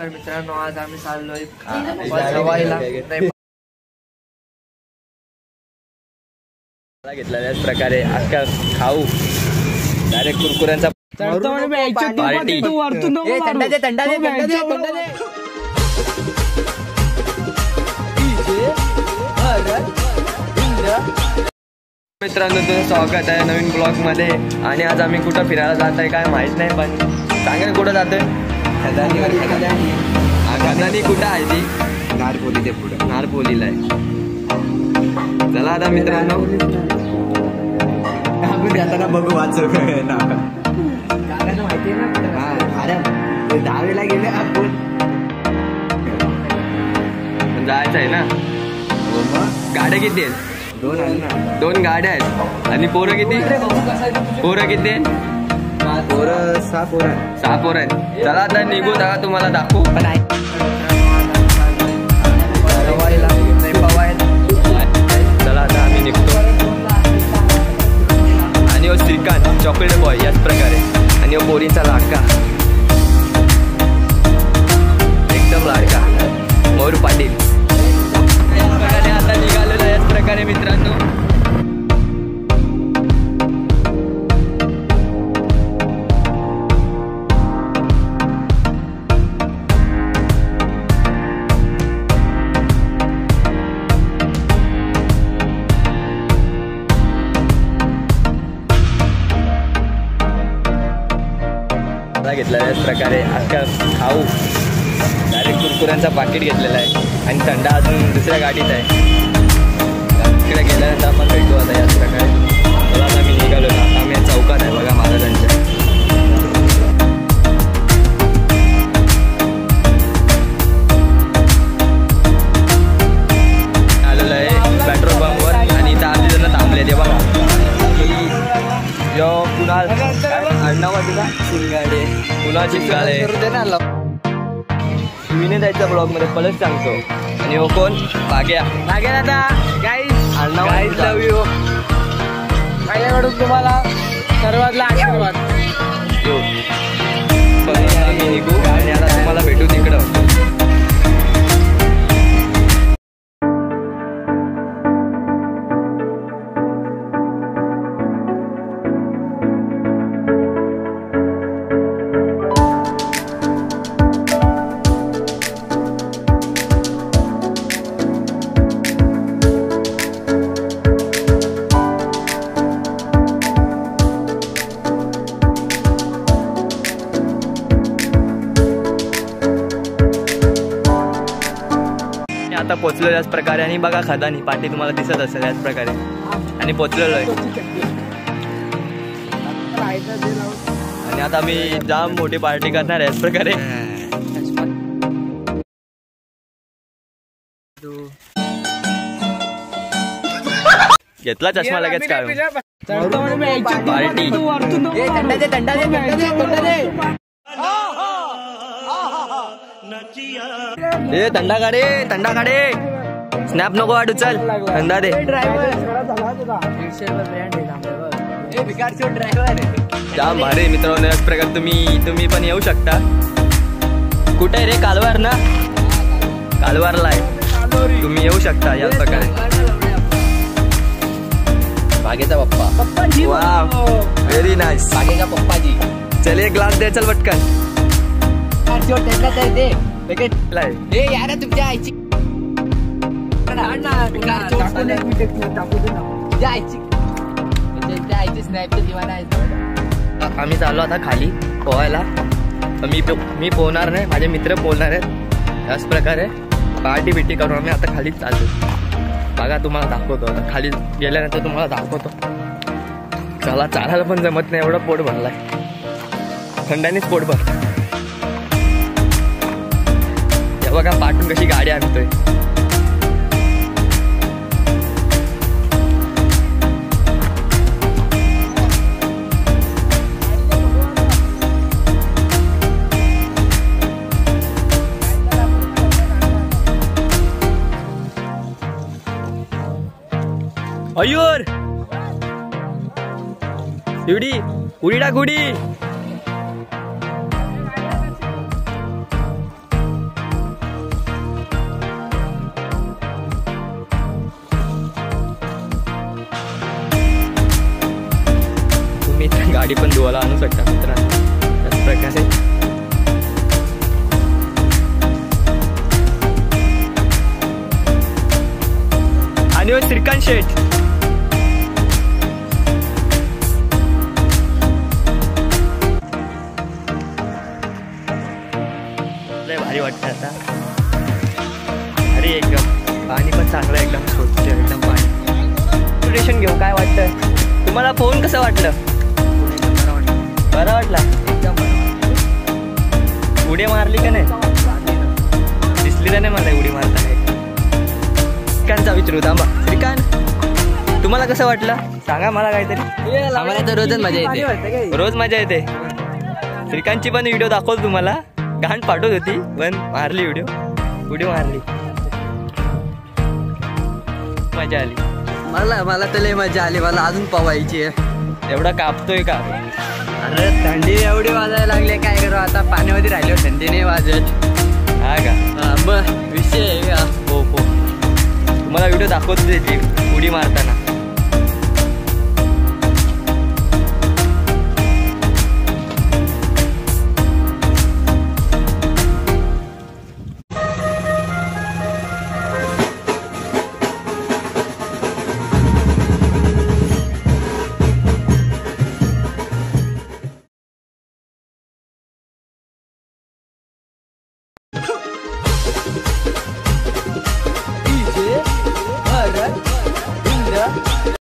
तर मित्रांनो आज आम्ही चाललोय सवाईला घेतला त्याच प्रकारे अख्खा खाऊ डायरेक्ट कुरकुऱ्यांचा पार्टी मित्रांनो तुझं स्वागत आहे नवीन ब्लॉग मध्ये। आणि आज आम्ही कुठं फिरायला जात आहे काय माहित नाही, पण सांगा कुठं जातोय। खदानी कुठं आहे ती? नारपोलीच्या पुढे, नारपोलीला आहे। चला आता मित्रांनो आपण जाताना बघू वाचव ना माहिती ना। अरे 10वेला गेले आपण जायचं आहे ना। गाड्या किती आहेत? दोन गाड्या आहेत। आणि पोरं किती? पोरं किती? 6 पोरं आहेत। चला आता निघू, जागा तुम्हाला दाखवू। पण आहे चला आता आम्ही निघतो। आणि हो श्रीकांत चॉकलेट बॉय याच प्रकारे, आणि हो पोरींचा लाडका एकदम लाडका मयूर पाटील आता निघालेला याच प्रकारे मित्रांनो। घेतला याच प्रकारे अख्खा खाऊ डायरेक्ट कुरकुऱ्यांचा पाकिट घेतलेला आहे। आणि थंडा अजून दुसऱ्या गाडीत आहे। तिकडे गेल्यानंतर आपण भेटू आता याच प्रकारे। मला आता मी निघालो ना, आता आम्ही चौकात आहे बघा महाराजांच्या। आलेलं आहे पेट्रोल पंपवर, आणि इथं आधी जण थांबले ते बघा। जो कुणाल आडनाव आहे तुला? शिंगाडे, कुणाल शिंगाडे। विने जायचा ब्लॉग मध्ये परत सांगतो। आणि हो कोण? भाग्या दादा गाईज लव यू। माझ्याकडून तुम्हाला सर्वातला आशीर्वाद। आम्ही निघू आणि आता तुम्हाला भेटू तिकडं। आता पोचलो याच प्रकारे। आणि बघा खदानी पाठी तुम्हाला दिसत असेल याच प्रकारे। आणि पोचलेलो आहे। आणि आता आम्ही जाम मोठी पार्टी करणार याच प्रकारे। घेतला चष्मा लगेच काय पार्टी। ए थंडा काढे, थंडा काढे, स्नॅप नको वाटू, चल थंडा दे। जाम भारी मित्रांनो याच प्रकारे तुम्ही पण येऊ शकता। कुठे आहे रे? कालवार ना, कालवारला आहे, तुम्ही येऊ शकता याच प्रकारे। भाग्याचा पप्पा, वाव व्हेरी नाइस, भाग्याचा पप्पाजी। चल एक ग्लास दे, चल पटकन। यार तुमच्या आईची आम्ही चाललो आता खाली पोहायला। मी पोहणार नाही, माझे मित्र पोहणार आहेत। याच प्रकारे पार्टी बिटी करून आम्ही आता खाली चाललो। बघा तुम्हाला दाखवतो, खाली गेल्यानंतर तुम्हाला दाखवतो। चला चालायला पण जमत नाही, एवढं पोट भरलाय, थंडानेच पोट भर। बघा पाठून कशी गाडी आणतोय। अयूर एवढी उडी टाक उडी। व्हिडिओला आणू शकता मित्रांनो. त्याच प्रकारे आणि श्रीकांत शेठ लय भारी वाटतं आता. अरे एकदम पाणी पण चांगलं एकदम स्वच्छ एकदम पाणी. ट्युरेशन घेऊ काय वाटतं तुम्हाला? फोन कसं वाटलं? बरं वाटला एकदम. उडी मारली का नाही? दिसली तर नाही मला उडी मारताना. श्रीकांतचा विचारू थांबा. श्रीकांत तुम्हाला कसं वाटलं सांगा मला काहीतरी. आम्हाला तर रोजच मजा येते. रोज मजा येते. श्रीकांतची पण व्हिडिओ दाखवतो तुम्हाला. घाण पाठवत होती पण मारली व्हिडिओ. उडी मारली मजा आली. मला तर लय मजा आली. मला अजून पवायची आहे. एवढा कापतोय का? अरे थंडी एवढी वाजायला लागली काय करू आता. पाण्यामध्ये राहिलो थंडी नाही वाजत. हा का? मग विषय आहे का? हो हो तुम्हाला व्हिडिओ दाखवतो ती उडी मारताना.